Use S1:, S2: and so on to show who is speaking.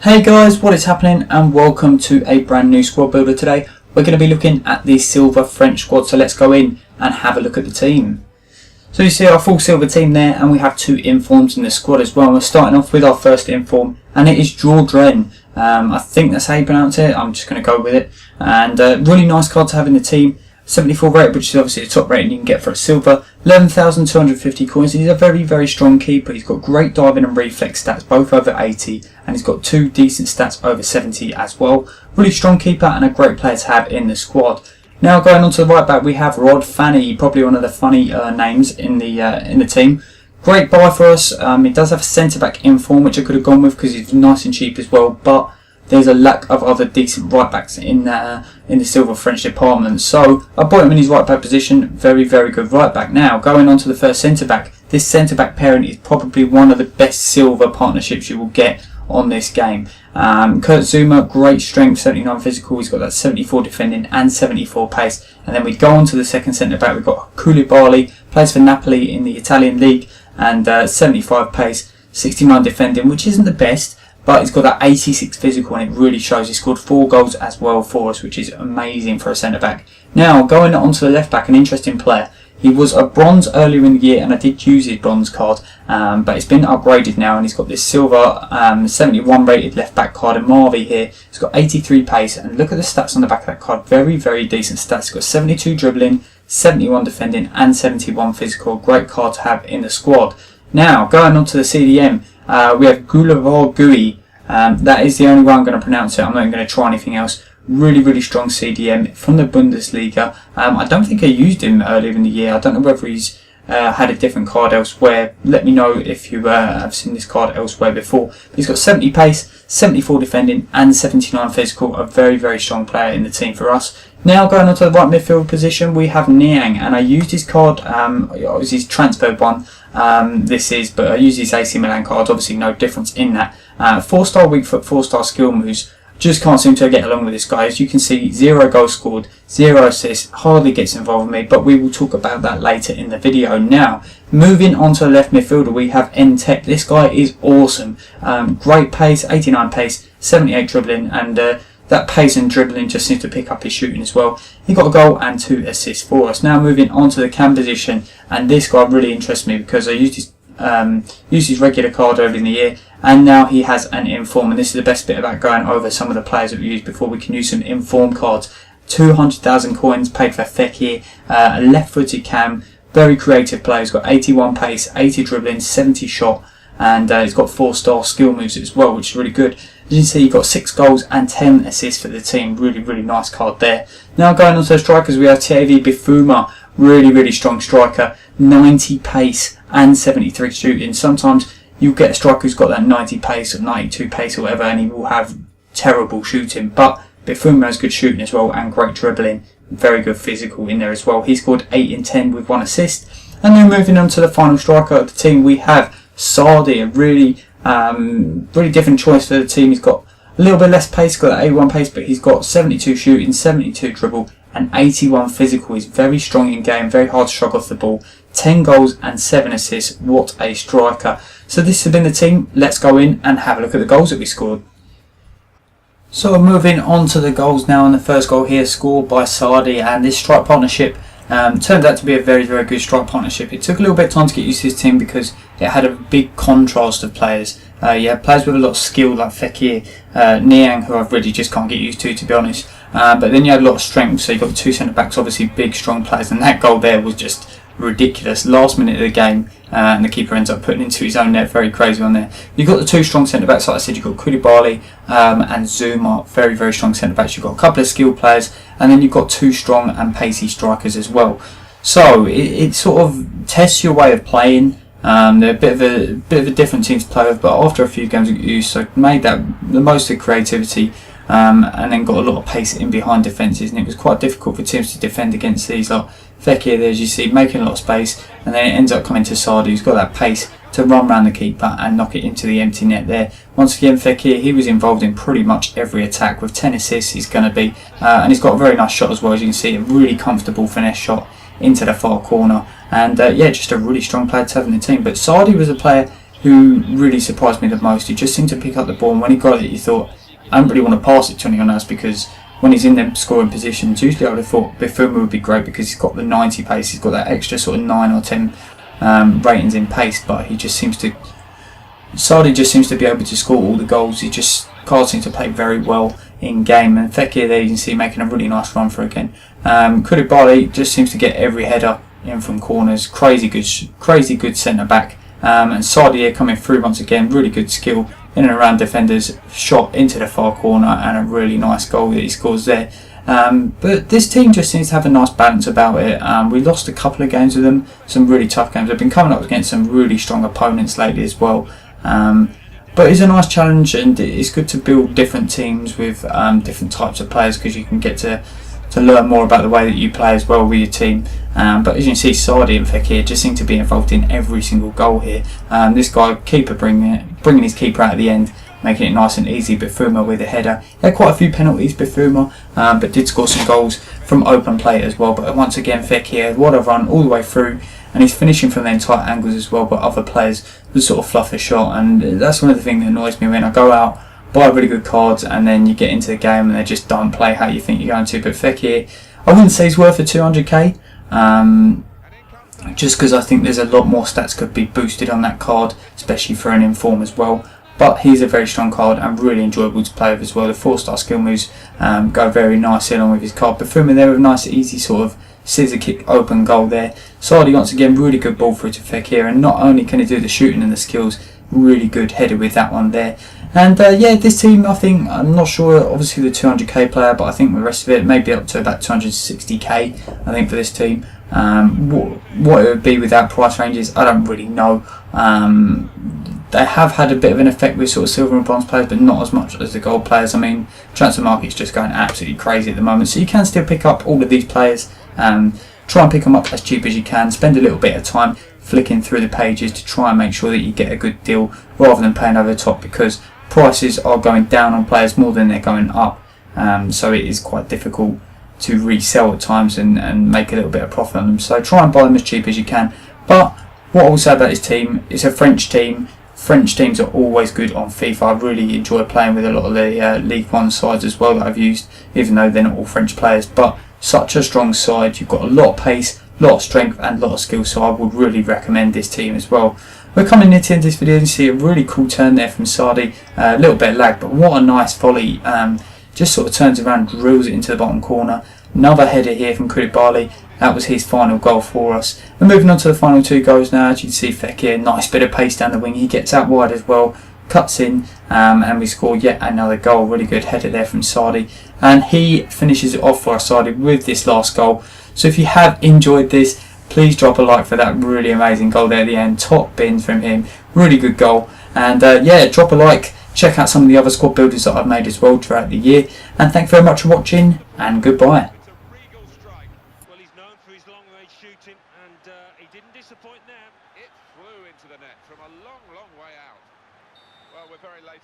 S1: Hey guys, what is happening and welcome to a brand new squad builder today. We're going to be looking at the silver French squad, so let's go in and have a look at the team. So you see our full silver team there, and we have two informs in the squad as well. We're starting off with our first inform, and it is Jordan. I think that's how you pronounce it. I'm just going to go with it. And really nice card to have in the team. 74 rated, which is obviously the top rating you can get for a silver. 11,250 coins. He's a very, very strong keeper. He's got great diving and reflex stats, both over 80, and he's got two decent stats over 70 as well. Really strong keeper and a great player to have in the squad. Now going on to the right back, we have Rod Fanny, probably one of the funny names in the team. Great buy for us. He does have a centre back inform, which I could have gone with because he's nice and cheap as well, but there's a lack of other decent right backs in the silver French department. So I bought him in his right back position. Very, very good right back. Now going on to the first centre back. This centre back pairing is probably one of the best silver partnerships you will get on this game. Kurt Zuma, great strength, 79 physical. He's got that 74 defending and 74 pace. And then we go on to the second centre back. We've got Koulibaly, plays for Napoli in the Italian league, and 75 pace, 69 defending, which isn't the best, but he's got that 86 physical, and it really shows. He scored 4 goals as well for us, which is amazing for a centre back. Now going on to the left back, an interesting player. He was a bronze earlier in the year, and I did use his bronze card, but it's been upgraded now, and he's got this silver 71 rated left back card in Marvi here. He's got 83 pace, and look at the stats on the back of that card. Very, very decent stats. He's got 72 dribbling, 71 defending, and 71 physical. Great card to have in the squad. Now going on to the CDM, we have Goulavor Gui. That is the only way I'm going to pronounce it. I'm not going to try anything else. Really, really strong CDM from the Bundesliga. I don't think I used him earlier in the year. I don't know whether he's had a different card elsewhere. Let me know if you have seen this card elsewhere before. But he's got 70 pace, 74 defending, and 79 physical. A very, very strong player in the team for us. Now going on to the right midfield position, we have Niang, and I used his card. It was his transfer one. But I used his AC Milan card. Obviously, no difference in that. 4-star weak foot, 4-star skill moves. Just can't seem to get along with this guy. As you can see, 0 goals scored, 0 assists, hardly gets involved with me, but we will talk about that later in the video. Now, moving on to the left midfielder, we have N-Tech. This guy is awesome. Great pace, 89 pace, 78 dribbling, and that pace and dribbling just seems to pick up his shooting as well. He got a goal and 2 assists for us. Now moving on to the cam position, and this guy really interests me because I used his regular card earlier in the year, and now he has an inform, and this is the best bit about going over some of the players that we used before we can use some inform cards. 200,000 coins paid for Fekir, a left-footed cam, very creative player. He's got 81 pace, 80 dribbling, 70 shot, and he's got 4-star skill moves as well, which is really good. As you can see, he got 6 goals and 10 assists for the team. Really, really nice card there. Now going on to the strikers, we have TV Bifuma. Really, really strong striker, 90 pace and 73 shooting. Sometimes you get a striker who's got that 90 pace or 92 pace or whatever, and he will have terrible shooting. But Bifuma has good shooting as well and great dribbling, very good physical in there as well. He scored 8 in 10 with 1 assist. And then moving on to the final striker of the team, we have Sardi, a really, really different choice for the team. He's got a little bit less pace, got that 81 pace, but he's got 72 shooting, 72 dribble, and 81 physical. He's very strong in game, very hard to shrug off the ball. 10 goals and 7 assists. What a striker. So this has been the team. Let's go in and have a look at the goals that we scored. So moving on to the goals now, and the first goal here scored by Sardi, and this strike partnership turned out to be a very, very good strike partnership. It took a little bit of time to get used to this team because it had a big contrast of players. You had players with a lot of skill like Fekir, Niang, who I really just can't get used to be honest. But then you had a lot of strength, so you got 2 centre backs, obviously big, strong players, and that goal there was just ridiculous. Last minute of the game, and the keeper ends up putting into his own net. Very crazy on there. You've got the 2 strong centre backs, like I said. You've got Koulibaly and Zuma, very, very strong centre backs. You've got a couple of skilled players, and then you've got 2 strong and pacey strikers as well. So it sort of tests your way of playing. They're a bit of a different team to play with, but after a few games of use, so made that the most of creativity. And then got a lot of pace in behind defences, and it was quite difficult for teams to defend against these. Like Fekir there, as you see, making a lot of space, and then it ends up coming to Sardi, who's got that pace to run around the keeper and knock it into the empty net there. Once again, Fekir, he was involved in pretty much every attack with 10 assists. He's going to be, and he's got a very nice shot as well. As you can see, a really comfortable finesse shot into the far corner, and yeah, just a really strong player to have in the team. But Sardi was a player who really surprised me the most. He just seemed to pick up the ball, and when he got it, you thought, I don't really want to pass it to anyone else, because when he's in them scoring positions, usually I would have thought Bifuma would be great because he's got the 90 pace, he's got that extra sort of 9 or 10 ratings in pace, but he just seems to, Sardi just seems to be able to score all the goals. He just can't seem to play very well in game, and Fekir there you can see making a really nice run for again. Koulibaly just seems to get every header in from corners, crazy good centre back, and Sardi here coming through once again, really good skill in and around defenders, shot into the far corner, and a really nice goal that he scores there. But this team just seems to have a nice balance about it. We lost a couple of games with them, some really tough games. They've been coming up against some really strong opponents lately as well. But it's a nice challenge, and it's good to build different teams with different types of players, because you can get to learn more about the way that you play as well with your team. But as you can see, Sardi and Fekir just seem to be involved in every single goal here. This guy, keeper, bringing his keeper out at the end, making it nice and easy. Bifuma with a header. He had quite a few penalties, Bifuma, but did score some goals from open play as well. But once again, Fekir, what a run all the way through, and he's finishing from them tight angles as well. But other players will sort of fluff a shot, and that's one of the things that annoys me when I go out, buy really good cards, and then you get into the game and they just don't play how you think you're going to. But Fekir, I wouldn't say he's worth a 200k, just because I think there's a lot more stats could be boosted on that card, especially for an inform as well. But he's a very strong card and really enjoyable to play with as well. The 4-star skill moves go very nicely along with his card. Bifuma there with a nice easy sort of scissor kick open goal there. Sardi once again, really good ball through to Fekir, and not only can he do the shooting and the skills, really good header with that one there. And yeah, this team, I think, I'm not sure, obviously the 200k player, but I think the rest of it may be up to about 260k, I think, for this team. What it would be without price ranges, I don't really know. They have had a bit of an effect with sort of silver and bronze players, but not as much as the gold players. I mean, transfer market's just going absolutely crazy at the moment, so you can still pick up all of these players. Try and pick them up as cheap as you can. Spend a little bit of time flicking through the pages to try and make sure that you get a good deal, rather than paying over the top, because prices are going down on players more than they're going up. So it is quite difficult to resell at times and make a little bit of profit on them. So try and buy them as cheap as you can. But what I will say about this team, it's a French team. French teams are always good on FIFA. I really enjoy playing with a lot of the League 1 sides as well that I've used, even though they're not all French players. But such a strong side, you've got a lot of pace, a lot of strength and a lot of skill, so I would really recommend this team as well. We're coming near to the end of this video, and you see a really cool turn there from Sardi. A little bit of lag, but what a nice volley. Just sort of turns around, drills it into the bottom corner. Another header here from Koulibaly. That was his final goal for us. We're moving on to the final two goals now. As you can see, Fekir, nice bit of pace down the wing. He gets out wide as well, cuts in, and we score yet another goal. Really good header there from Sardi. And he finishes it off for us, Sardi, with this last goal. So if you have enjoyed this, please drop a like for that really amazing goal there at the end. Top bins from him. Really good goal. And yeah, drop a like. Check out some of the other squad builders that I've made as well throughout the year. And thanks very much for watching, and goodbye.
S2: Shooting, and he didn't disappoint now. It flew into the net from a long, long way out. Well, we're very late.